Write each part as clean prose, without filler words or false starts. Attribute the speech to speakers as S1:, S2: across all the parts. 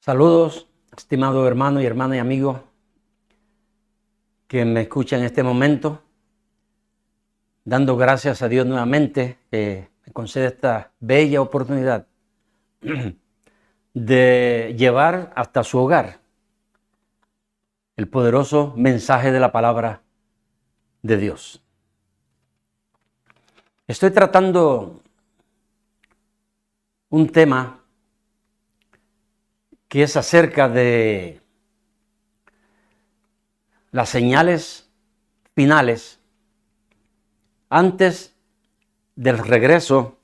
S1: Saludos, estimado hermano y hermana y amigo que me escucha en este momento, dando gracias a Dios nuevamente que me concede esta bella oportunidad de llevar hasta su hogar el poderoso mensaje de la palabra de Dios. Estoy tratando un tema que es acerca de las señales finales antes del regreso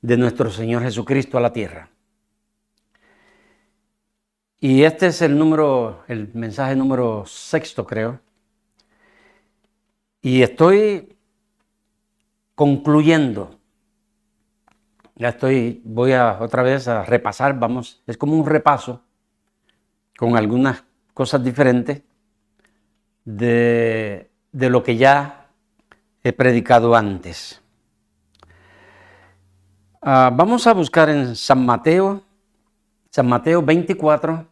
S1: de nuestro Señor Jesucristo a la tierra. Y este es el mensaje número 6, creo. Y estoy concluyendo. Voy otra vez a repasar, es como un repaso con algunas cosas diferentes de lo que ya he predicado antes. Vamos a buscar en San Mateo 24,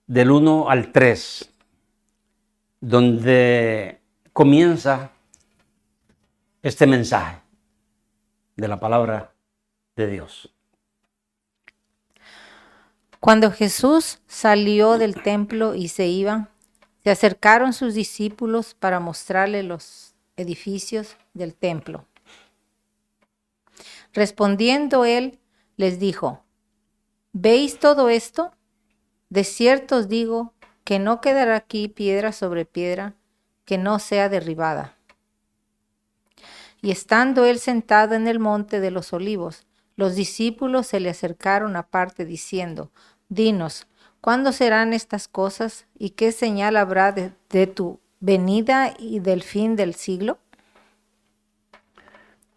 S1: del 1 al 3, donde comienza este mensaje de la palabra de Dios.
S2: Cuando Jesús salió del templo y se iba, se acercaron sus discípulos para mostrarle los edificios del templo. Respondiendo él, les dijo: ¿Veis todo esto? De cierto os digo que no quedará aquí piedra sobre piedra que no sea derribada. Y estando él sentado en el monte de los olivos, los discípulos se le acercaron aparte diciendo: Dinos, ¿cuándo serán estas cosas y qué señal habrá de tu venida y del fin del siglo?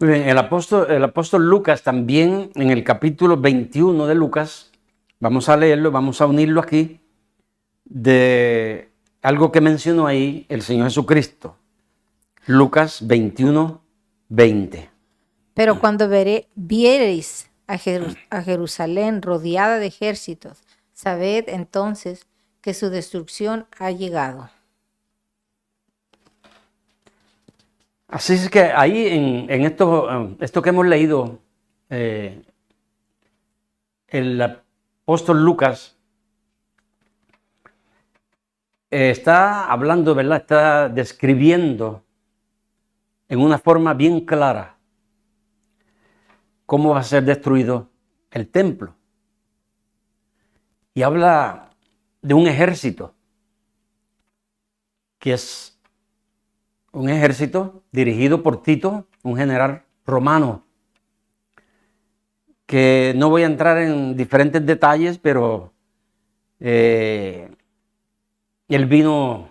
S1: Muy bien, el apóstol Lucas también, en el capítulo 21 de Lucas, vamos a leerlo, vamos a unirlo aquí, de algo que mencionó ahí el Señor Jesucristo. Lucas 21, 20.
S2: Pero cuando viereis a Jerusalén rodeada de ejércitos, sabed entonces que su destrucción ha llegado.
S1: Así es que ahí en esto que hemos leído, el apóstol Lucas está hablando, ¿verdad? Está describiendo en una forma bien clara cómo va a ser destruido el templo. Y habla de un ejército, que es un ejército dirigido por Tito, un general romano, que no voy a entrar en diferentes detalles, pero él vino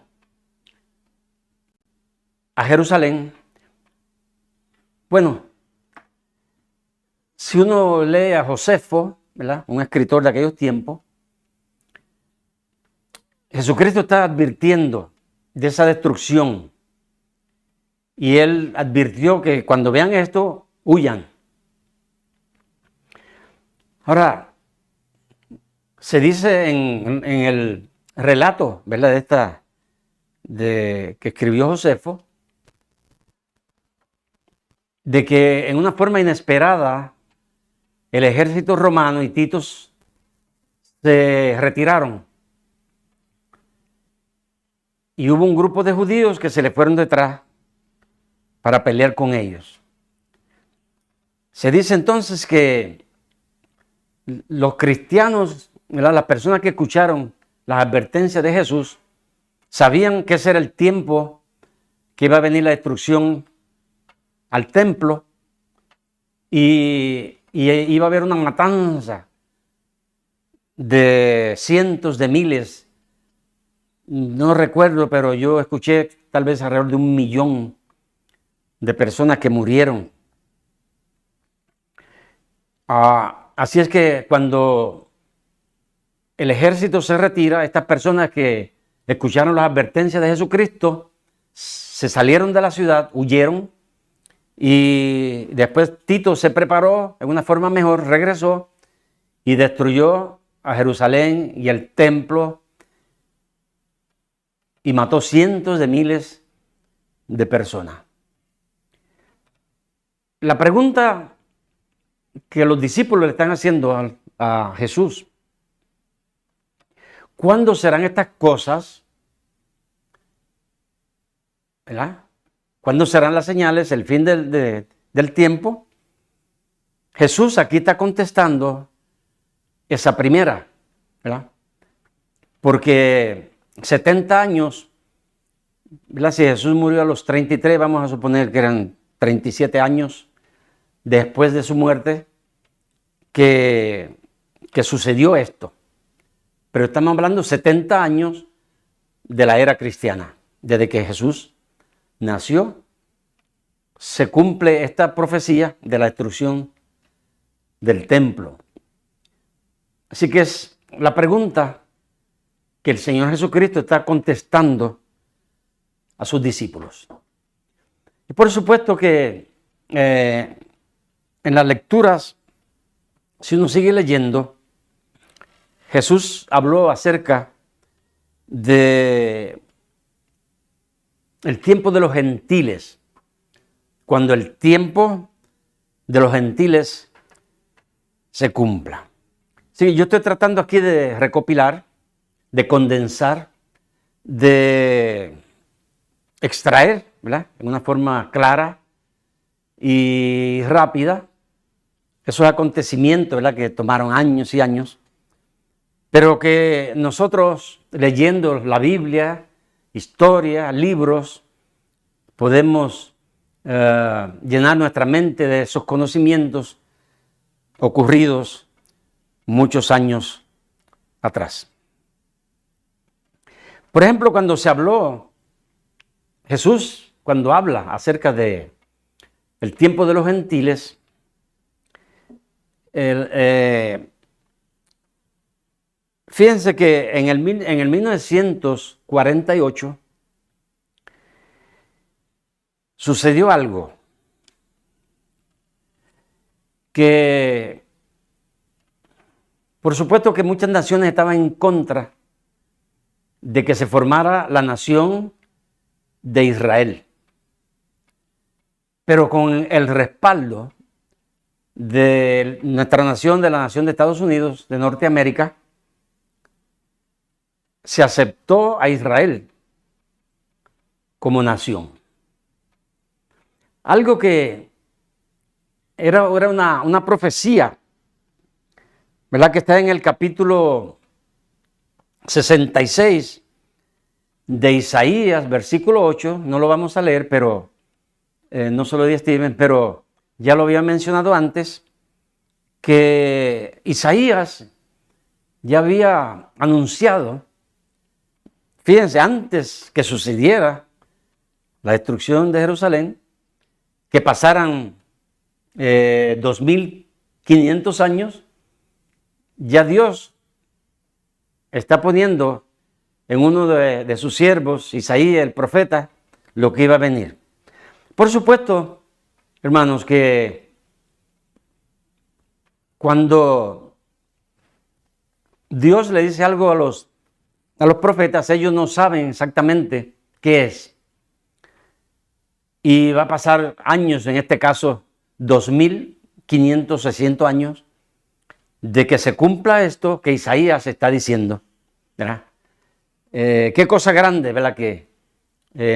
S1: a Jerusalén. Bueno, si uno lee a Josefo, ¿verdad?, un escritor de aquellos tiempos, Jesucristo está advirtiendo de esa destrucción. Y él advirtió que cuando vean esto, huyan. Ahora, se dice en el relato, ¿verdad?, que escribió Josefo, de que en una forma inesperada el ejército romano y Tito se retiraron. Y hubo un grupo de judíos que se le fueron detrás para pelear con ellos. Se dice entonces que los cristianos, ¿verdad?, las personas que escucharon las advertencias de Jesús, sabían que ese era el tiempo que iba a venir la destrucción al templo y iba a haber una matanza de cientos de miles. No recuerdo, pero yo escuché tal vez alrededor de 1 millón de personas que murieron. Así es que cuando el ejército se retira, estas personas que escucharon las advertencias de Jesucristo se salieron de la ciudad, huyeron, y después Tito se preparó en una forma mejor, regresó y destruyó a Jerusalén y el templo y mató cientos de miles de personas. La pregunta que los discípulos le están haciendo a Jesús: ¿cuándo serán estas cosas? ¿Verdad? ¿Cuándo serán las señales, el fin del tiempo? Jesús aquí está contestando esa primera, ¿verdad? Porque 70 años, ¿verdad? Si Jesús murió a los 33, vamos a suponer que eran 37 años después de su muerte que sucedió esto. Pero estamos hablando 70 años de la era cristiana, desde que Jesús nació, se cumple esta profecía de la destrucción del templo. Así que es la pregunta que el Señor Jesucristo está contestando a sus discípulos. Y por supuesto que en las lecturas, si uno sigue leyendo, Jesús habló acerca de el tiempo de los gentiles, cuando el tiempo de los gentiles se cumpla. Sí, yo estoy tratando aquí de recopilar, de condensar, de extraer, ¿verdad?, en una forma clara y rápida esos acontecimientos, ¿verdad?, que tomaron años y años, pero que nosotros, leyendo la Biblia, historia, libros, podemos llenar nuestra mente de esos conocimientos ocurridos muchos años atrás. Por ejemplo, cuando se habló, Jesús, cuando habla acerca de el tiempo de los gentiles, fíjense que en el 1948 sucedió algo que, por supuesto que muchas naciones estaban en contra de que se formara la nación de Israel, pero con el respaldo de nuestra nación, de la nación de Estados Unidos, de Norteamérica, se aceptó a Israel como nación. Algo que era una profecía, ¿verdad?, que está en el capítulo 66 de Isaías, versículo 8, no lo vamos a leer, pero no se lo di a Steven, pero ya lo había mencionado antes, que Isaías ya había anunciado, fíjense, antes que sucediera la destrucción de Jerusalén, que pasaran 2500 años, ya Dios está poniendo en uno de sus siervos, Isaías, el profeta, lo que iba a venir. Por supuesto, hermanos, que cuando Dios le dice algo a los profetas, ellos no saben exactamente qué es. Y va a pasar años, en este caso 2500, 600 años, de que se cumpla esto que Isaías está diciendo, ¿verdad? Qué cosa grande, ¿verdad? Que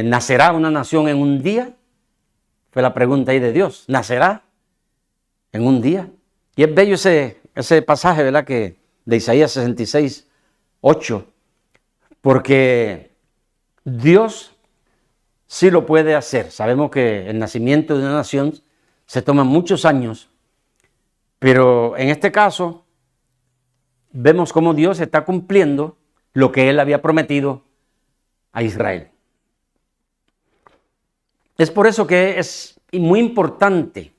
S1: nacerá una nación en un día. Fue la pregunta ahí de Dios. ¿Nacerá en un día? Y es bello ese pasaje, ¿verdad?, que de Isaías 66, 8, porque Dios sí lo puede hacer. Sabemos que el nacimiento de una nación se toma muchos años, pero en este caso vemos cómo Dios está cumpliendo lo que Él había prometido a Israel. Es por eso que es muy importante,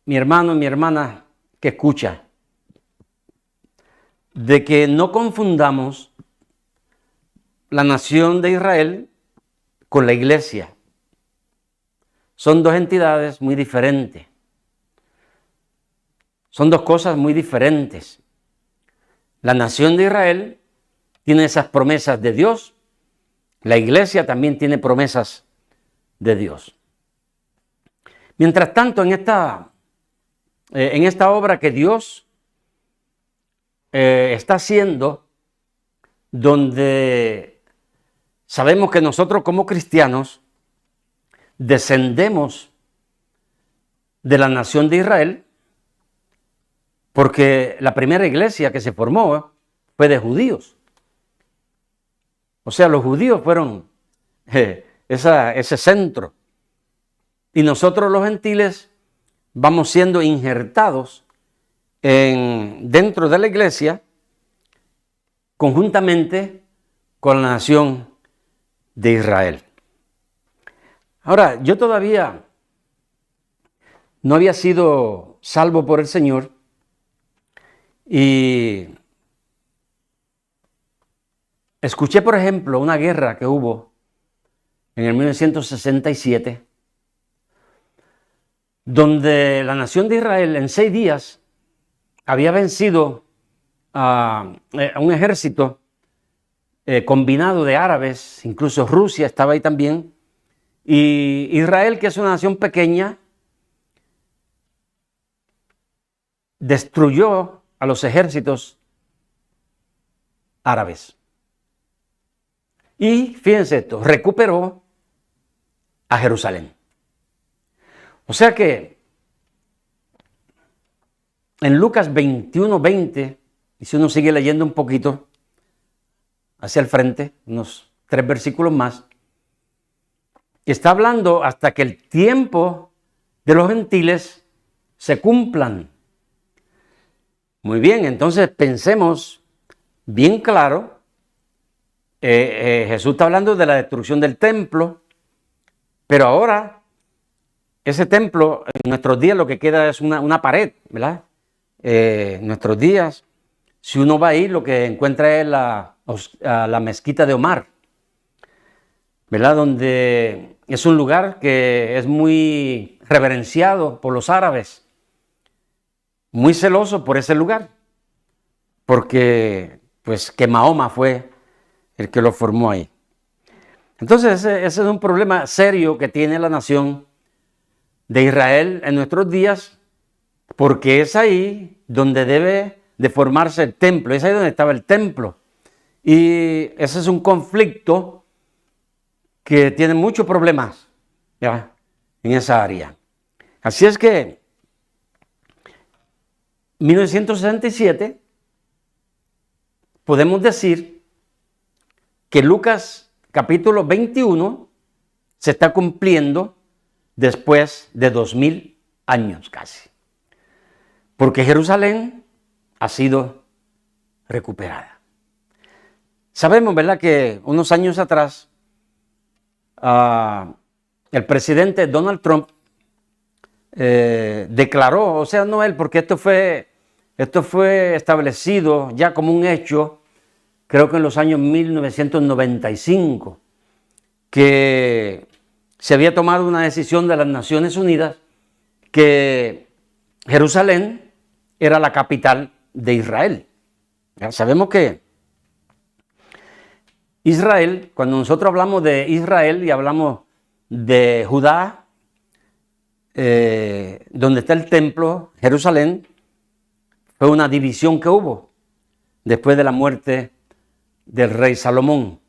S1: mi hermano y mi hermana que escucha, de que no confundamos la nación de Israel con la iglesia. Son dos entidades muy diferentes. Son dos cosas muy diferentes. La nación de Israel tiene esas promesas de Dios. La iglesia también tiene promesas de Dios. Mientras tanto, en esta obra que Dios está haciendo, donde sabemos que nosotros como cristianos descendemos de la nación de Israel, porque la primera iglesia que se formó fue de judíos. O sea, los judíos fueron ese centro. Y nosotros los gentiles vamos siendo injertados dentro de la iglesia conjuntamente con la nación de Israel. Ahora, yo todavía no había sido salvo por el Señor y escuché, por ejemplo, una guerra que hubo en el 1967, donde la nación de Israel en 6 días había vencido a un ejército combinado de árabes, incluso Rusia estaba ahí también, y Israel, que es una nación pequeña, destruyó a los ejércitos árabes. Y fíjense esto, recuperó a Jerusalén. O sea que en Lucas 21:20, y si uno sigue leyendo un poquito hacia el frente, unos 3 versículos más, está hablando hasta que el tiempo de los gentiles se cumplan. Muy bien, entonces pensemos bien claro. Jesús está hablando de la destrucción del templo, pero ahora ese templo en nuestros días lo que queda es una pared, ¿verdad? En nuestros días, si uno va ahí, lo que encuentra es la mezquita de Omar, ¿verdad? Donde es un lugar que es muy reverenciado por los árabes, muy celoso por ese lugar, porque pues que Mahoma fue el que lo formó ahí. Entonces ese es un problema serio que tiene la nación de Israel en nuestros días, porque es ahí donde debe de formarse el templo, es ahí donde estaba el templo. Y ese es un conflicto que tiene muchos problemas, ¿ya?, en esa área. Así es que 1967 podemos decir que Lucas capítulo 21 se está cumpliendo después de 2000 años casi, porque Jerusalén ha sido recuperada. Sabemos, ¿verdad?, que unos años atrás el presidente Donald Trump declaró, o sea, no él, porque esto fue establecido ya como un hecho, creo que en los años 1995, que se había tomado una decisión de las Naciones Unidas que Jerusalén era la capital de Israel. Ya sabemos que Israel, cuando nosotros hablamos de Israel y hablamos de Judá, donde está el templo, Jerusalén, fue una división que hubo después de la muerte del rey Salomón.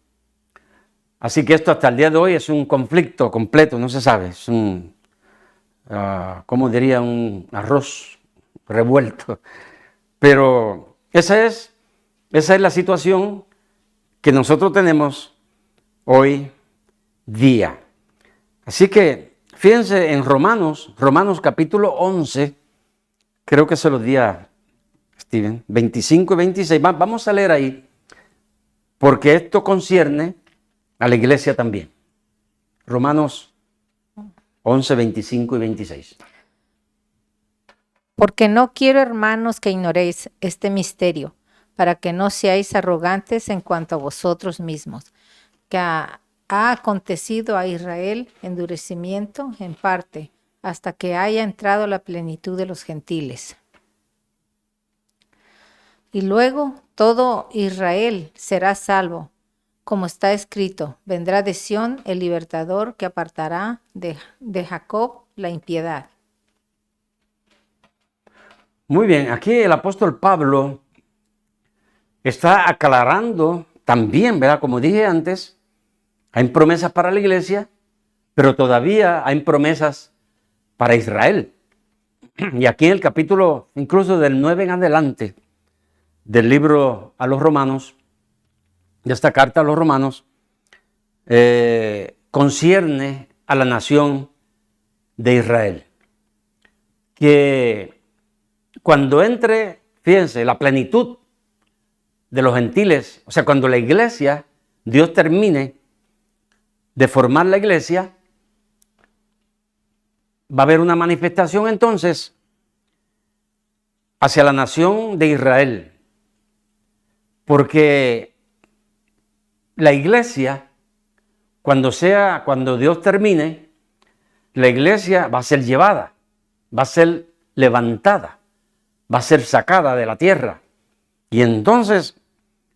S1: Así que esto hasta el día de hoy es un conflicto completo, no se sabe, es un, ¿cómo diría?, un arroz revuelto. Pero esa es la situación que nosotros tenemos hoy día. Así que fíjense en Romanos capítulo 11, creo que se los di a Steven, 25 y 26, vamos a leer ahí, porque esto concierne a la iglesia también. Romanos 11, 25 y 26.
S2: Porque no quiero, hermanos, que ignoréis este misterio, para que no seáis arrogantes en cuanto a vosotros mismos, que ha acontecido a Israel endurecimiento en parte, hasta que haya entrado la plenitud de los gentiles. Y luego todo Israel será salvo, como está escrito, vendrá de Sión el libertador que apartará de Jacob la impiedad.
S1: Muy bien, aquí el apóstol Pablo está aclarando también, ¿verdad? Como dije antes, hay promesas para la iglesia, pero todavía hay promesas para Israel. Y aquí en el capítulo, incluso del 9 en adelante, del libro a los romanos, de esta carta a los romanos, concierne a la nación de Israel. Que cuando entre, fíjense, la plenitud de los gentiles, o sea, cuando la iglesia, Dios termine de formar la iglesia, va a haber una manifestación entonces hacia la nación de Israel. Porque la iglesia, cuando Dios termine, la iglesia va a ser llevada, va a ser levantada, va a ser sacada de la tierra. Y entonces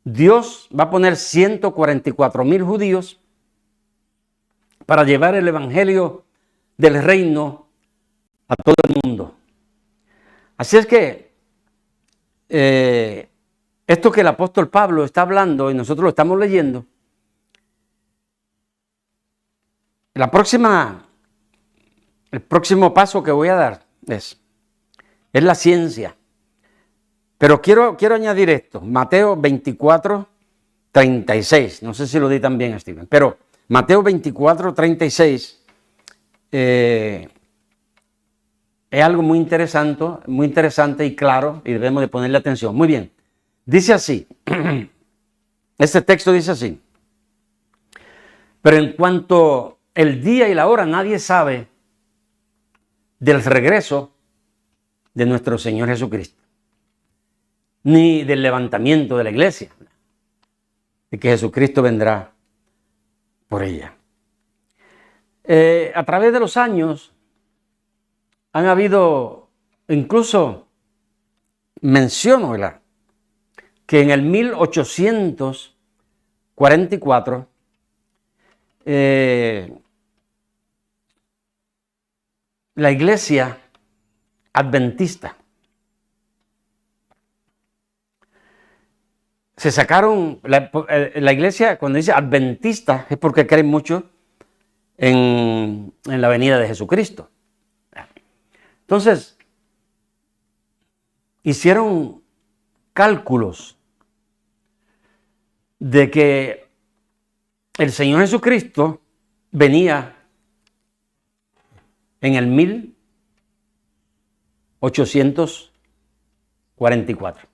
S1: Dios va a poner 144,000 judíos para llevar el evangelio del reino a todo el mundo. Así es que esto que el apóstol Pablo está hablando y nosotros lo estamos leyendo, el próximo paso que voy a dar es la ciencia. Pero quiero añadir esto, Mateo 24, 36, no sé si lo di también, Steven, pero Mateo 24, 36 es algo muy interesante y claro, y debemos de ponerle atención. Muy bien, dice así, este texto dice así: pero en cuanto el día y la hora nadie sabe del regreso de nuestro Señor Jesucristo, ni del levantamiento de la iglesia, de que Jesucristo vendrá por ella. A través de los años han habido, incluso menciono, ¿verdad?, que en el 1844 la iglesia adventista se sacaron, la iglesia cuando dice adventista es porque creen mucho en la venida de Jesucristo. Entonces, hicieron cálculos de que el Señor Jesucristo venía en el 1844.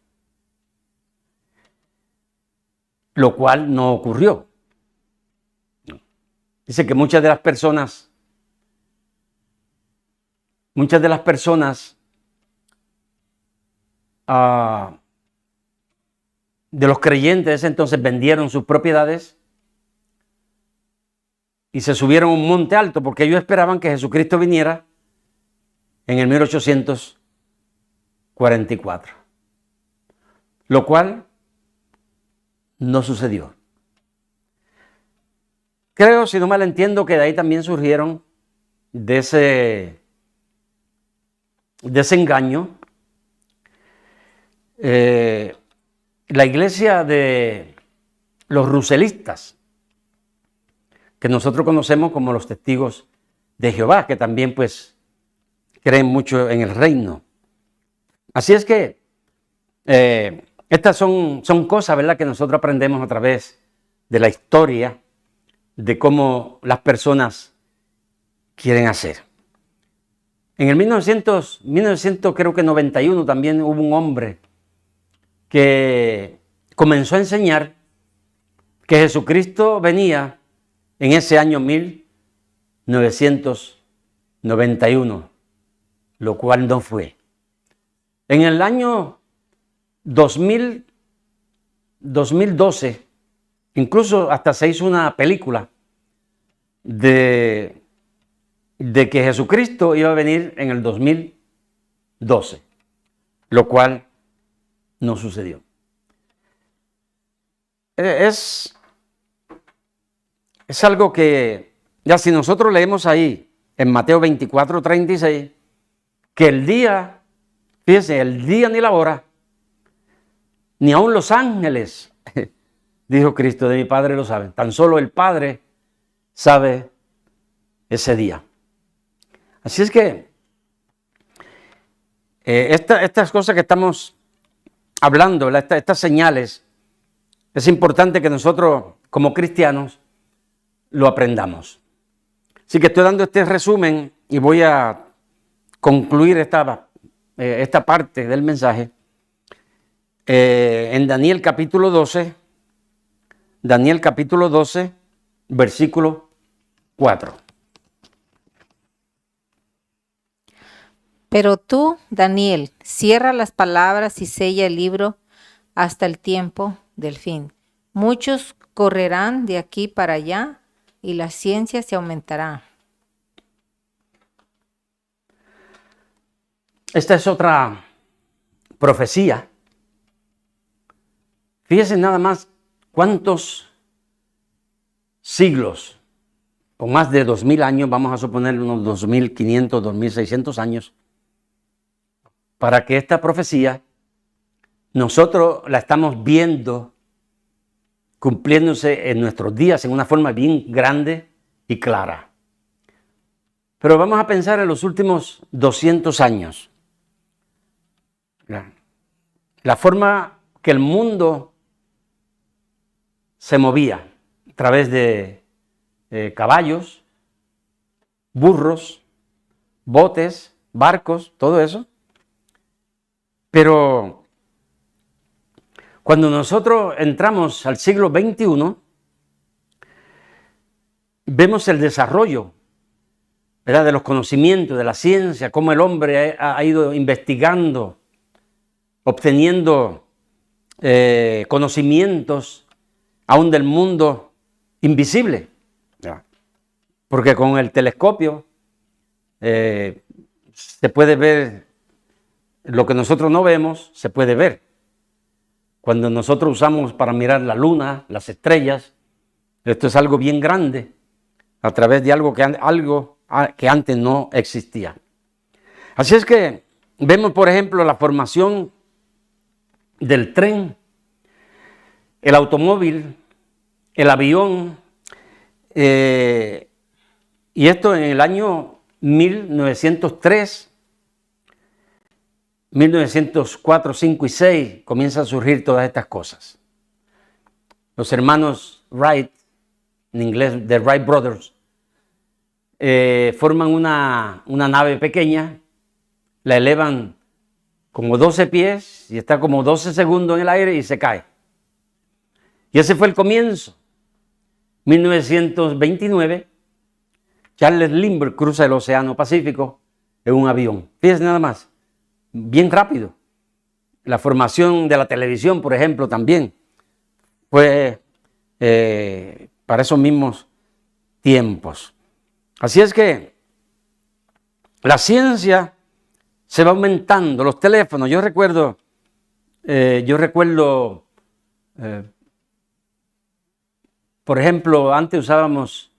S1: Lo cual no ocurrió. Dice que muchas de las personas de los creyentes entonces vendieron sus propiedades y se subieron a un monte alto porque ellos esperaban que Jesucristo viniera en el 1844. Lo cual no sucedió. Creo, si no mal entiendo, que de ahí también surgieron de ese engaño la iglesia de los ruselistas, que nosotros conocemos como los testigos de Jehová, que también pues creen mucho en el reino. Así es que estas son cosas, ¿verdad?, que nosotros aprendemos a través de la historia, de cómo las personas quieren hacer. En el 1991 también hubo un hombre que comenzó a enseñar que Jesucristo venía en ese año 1991, lo cual no fue. En el año 2012, incluso hasta se hizo una película de que Jesucristo iba a venir en el 2012, lo cual no sucedió. es algo que, ya si nosotros leemos ahí en Mateo 24:36, que el día, fíjense, el día ni la hora, ni aun los ángeles, dijo Cristo, de mi Padre lo saben. Tan solo el Padre sabe ese día. Así es que estas cosas que estamos hablando, estas señales, es importante que nosotros como cristianos lo aprendamos. Así que estoy dando este resumen y voy a concluir esta parte del mensaje en Daniel capítulo 12, versículo 4.
S2: Pero tú, Daniel, cierra las palabras y sella el libro hasta el tiempo del fin. Muchos correrán de aquí para allá y la ciencia se aumentará.
S1: Esta es otra profecía. Fíjense nada más cuántos siglos, o más de 2000 años, vamos a suponer unos 2500, 2600 años, para que esta profecía nosotros la estamos viendo cumpliéndose en nuestros días en una forma bien grande y clara. Pero vamos a pensar en los últimos 200 años. La forma que el mundo se movía a través de caballos, burros, botes, barcos, todo eso. Pero cuando nosotros entramos al siglo XXI, vemos el desarrollo, ¿verdad?, de los conocimientos, de la ciencia, cómo el hombre ha ido investigando, obteniendo conocimientos aún del mundo invisible. Porque con el telescopio se puede ver lo que nosotros no vemos, se puede ver. Cuando nosotros usamos para mirar la luna, las estrellas, esto es algo bien grande, a través de algo que antes no existía. Así es que vemos, por ejemplo, la formación del tren, el automóvil, el avión, y esto en el año 1903, 1904, 5 y 6 comienzan a surgir todas estas cosas. Los hermanos Wright, en inglés, The Wright Brothers, forman una nave pequeña, la elevan como 12 pies y está como 12 segundos en el aire y se cae. Y ese fue el comienzo. 1929, Charles Lindbergh cruza el Océano Pacífico en un avión. Fíjense nada más, bien rápido. La formación de la televisión, por ejemplo, también fue para esos mismos tiempos. Así es que la ciencia se va aumentando, los teléfonos. Yo recuerdo, por ejemplo, antes usábamos,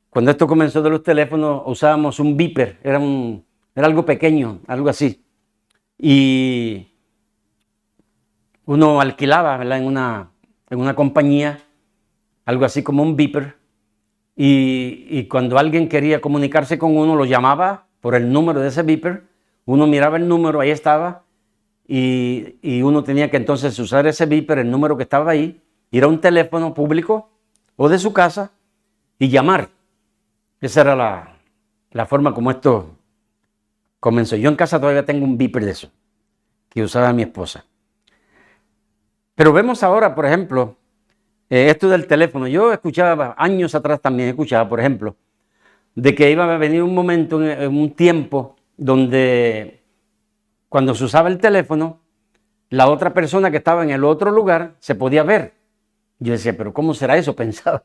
S1: cuando esto comenzó de los teléfonos, usábamos un beeper, era algo pequeño, algo así. Y uno alquilaba, ¿verdad?, en una compañía, algo así como un beeper. Y cuando alguien quería comunicarse con uno, lo llamaba por el número de ese beeper. Uno miraba el número, ahí estaba, y uno tenía que entonces usar ese beeper, el número que estaba ahí, ir a un teléfono público o de su casa y llamar. Esa era la forma como esto comenzó. Yo en casa todavía tengo un beeper de eso, que usaba mi esposa. Pero vemos ahora, por ejemplo, esto del teléfono. Yo escuchaba, años atrás también escuchaba, por ejemplo, de que iba a venir un momento, en un tiempo, donde cuando se usaba el teléfono, la otra persona que estaba en el otro lugar se podía ver. Yo decía, pero ¿cómo será eso? Pensaba.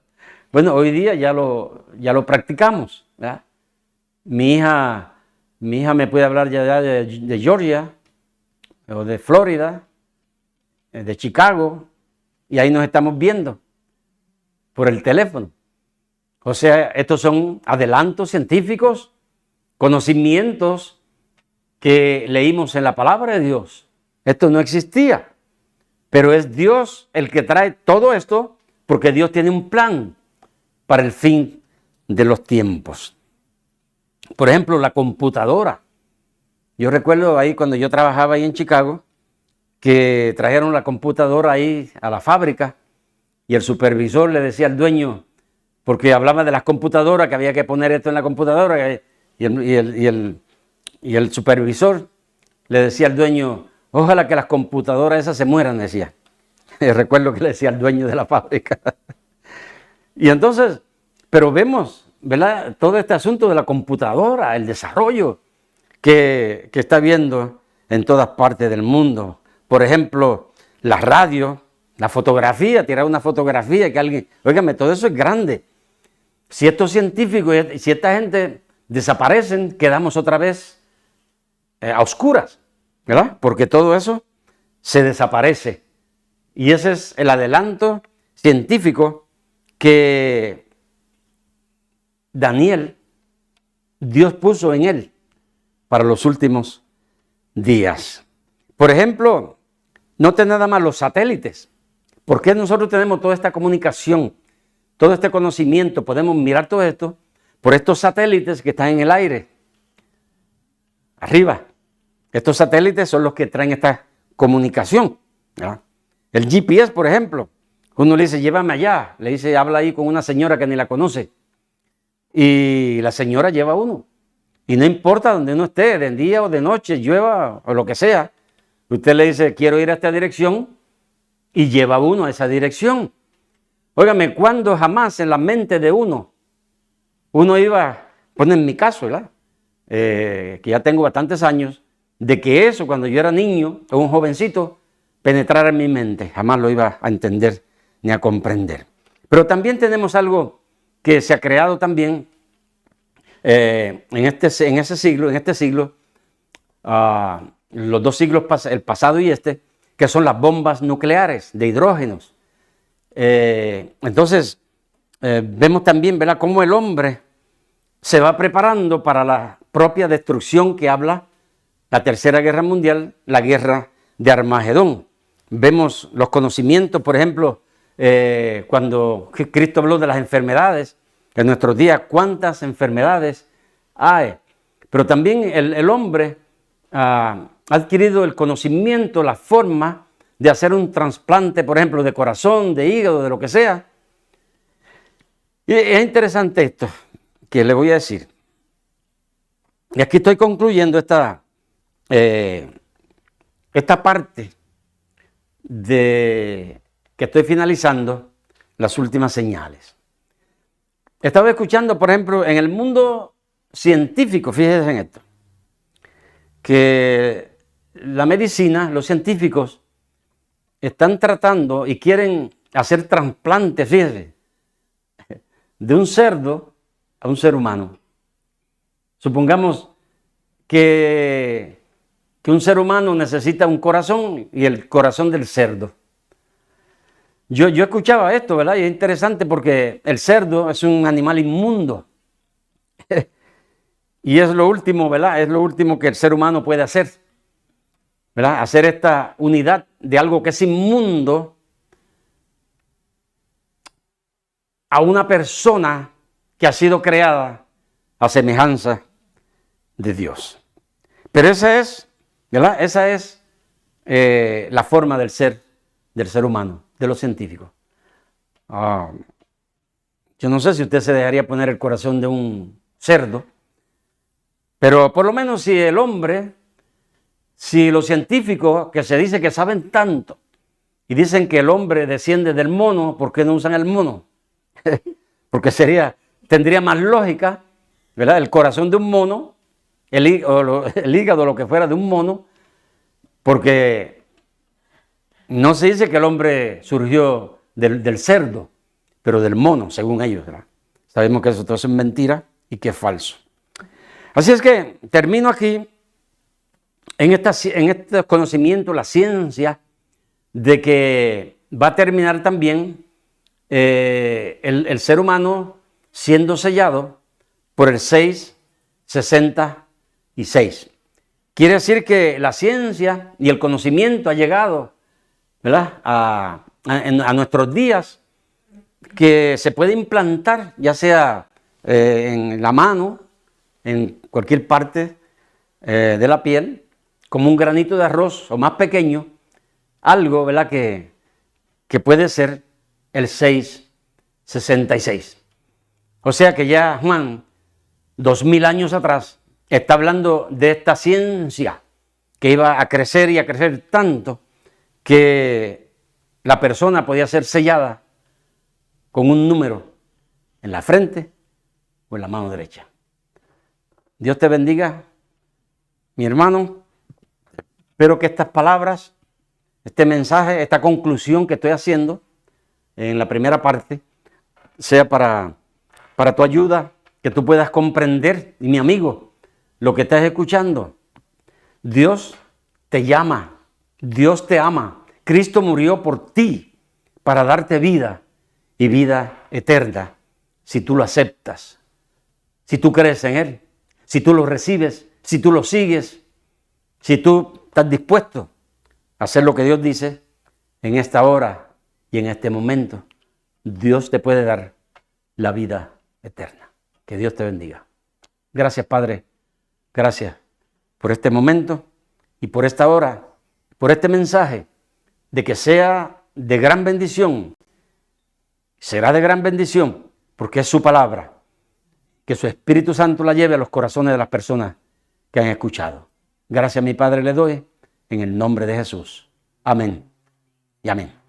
S1: Bueno, hoy día ya lo practicamos, ¿verdad? Mi hija me puede hablar ya de Georgia, o de Florida, de Chicago, y ahí nos estamos viendo por el teléfono. O sea, estos son adelantos científicos, conocimientos que leímos en la palabra de Dios. Esto no existía, pero es Dios el que trae todo esto porque Dios tiene un plan para el fin de los tiempos. Por ejemplo, la computadora. Yo recuerdo ahí cuando yo trabajaba ahí en Chicago que trajeron la computadora ahí a la fábrica y el supervisor le decía al dueño, porque hablaba de las computadoras, que había que poner esto en la computadora, y el supervisor le decía al dueño, ojalá que las computadoras esas se mueran, decía. Recuerdo que le decía al dueño de la fábrica. Y entonces, pero vemos, ¿verdad?, todo este asunto de la computadora, el desarrollo que está habiendo en todas partes del mundo. Por ejemplo, la radio, la fotografía, tirar una fotografía que alguien, óigame, todo eso es grande. Si estos científicos, si esta gente desaparecen, quedamos otra vez a oscuras, ¿verdad? Porque todo eso se desaparece. Y ese es el adelanto científico que Daniel, Dios puso en él para los últimos días. Por ejemplo, note nada más los satélites. ¿Por qué nosotros tenemos toda esta comunicación, todo este conocimiento? Podemos mirar todo esto por estos satélites que están en el aire, arriba. Estos satélites son los que traen esta comunicación, ¿verdad? El GPS, por ejemplo, uno le dice, llévame allá, le dice, habla ahí con una señora que ni la conoce, y la señora lleva a uno. Y no importa donde uno esté, de día o de noche, llueva o lo que sea, usted le dice, quiero ir a esta dirección, y lleva a uno a esa dirección. Óigame, cuando jamás en la mente de uno iba, pues en mi caso, ¿verdad? Que ya tengo bastantes años, de que eso cuando yo era niño o un jovencito, penetrara en mi mente, jamás lo iba a entender ni a comprender. Pero también tenemos algo que se ha creado también en este siglo, los dos siglos, el pasado y este, que son las bombas nucleares de hidrógenos. Entonces, vemos también, ¿verdad?, cómo el hombre se va preparando para la propia destrucción que habla la Tercera Guerra Mundial, la guerra de Armagedón. Vemos los conocimientos, por ejemplo, cuando Cristo habló de las enfermedades, en nuestros días, cuántas enfermedades hay. Pero también el hombre ha adquirido el conocimiento, la forma de hacer un trasplante, por ejemplo, de corazón, de hígado, de lo que sea. Y es interesante esto que le voy a decir. Y aquí estoy concluyendo esta parte de que estoy finalizando las últimas señales. Estaba escuchando, por ejemplo, en el mundo científico, fíjense en esto, que la medicina, los científicos, están tratando y quieren hacer trasplantes, fíjense, de un cerdo a un ser humano. Supongamos que un ser humano necesita un corazón y el corazón del cerdo. Yo escuchaba esto, ¿verdad? Y es interesante porque el cerdo es un animal inmundo. Y es lo último, ¿verdad? Es lo último que el ser humano puede hacer, ¿verdad? Hacer esta unidad de algo que es inmundo a una persona que ha sido creada a semejanza de Dios. Pero esa es, ¿verdad? Esa es la forma del ser humano, de los científicos. Yo no sé si usted se dejaría poner el corazón de un cerdo, pero por lo menos si los científicos que se dice que saben tanto y dicen que el hombre desciende del mono, ¿por qué no usan el mono? Porque tendría más lógica, ¿verdad? El corazón de un mono, el hígado, lo que fuera de un mono, porque no se dice que el hombre surgió del cerdo, pero del mono, según ellos, ¿verdad? Sabemos que eso todo es mentira y que es falso. Así es que termino aquí en este conocimiento, la ciencia, de que va a terminar también el ser humano siendo sellado por el 666. Quiere decir que la ciencia y el conocimiento ha llegado, ¿verdad?, a nuestros días, que se puede implantar, ya sea en la mano, en cualquier parte de la piel, como un granito de arroz o más pequeño, algo, ¿verdad?, que puede ser el 666. O sea que ya Juan, 2000 años atrás, está hablando de esta ciencia que iba a crecer y a crecer tanto que la persona podía ser sellada con un número en la frente o en la mano derecha. Dios te bendiga, mi hermano. Espero que estas palabras, este mensaje, esta conclusión que estoy haciendo en la primera parte, sea para tu ayuda, que tú puedas comprender, y mi amigo, lo que estás escuchando. Dios te llama, Dios te ama. Cristo murió por ti para darte vida y vida eterna, si tú lo aceptas, si tú crees en Él, si tú lo recibes, si tú lo sigues, si tú estás dispuesto a hacer lo que Dios dice en esta hora y en este momento. Dios te puede dar la vida eterna. Que Dios te bendiga. Gracias, Padre. Gracias por este momento y por esta hora, por este mensaje, de que sea de gran bendición. Será de gran bendición porque es su palabra. Que su Espíritu Santo la lleve a los corazones de las personas que han escuchado. Gracias, mi Padre, le doy en el nombre de Jesús. Amén y amén.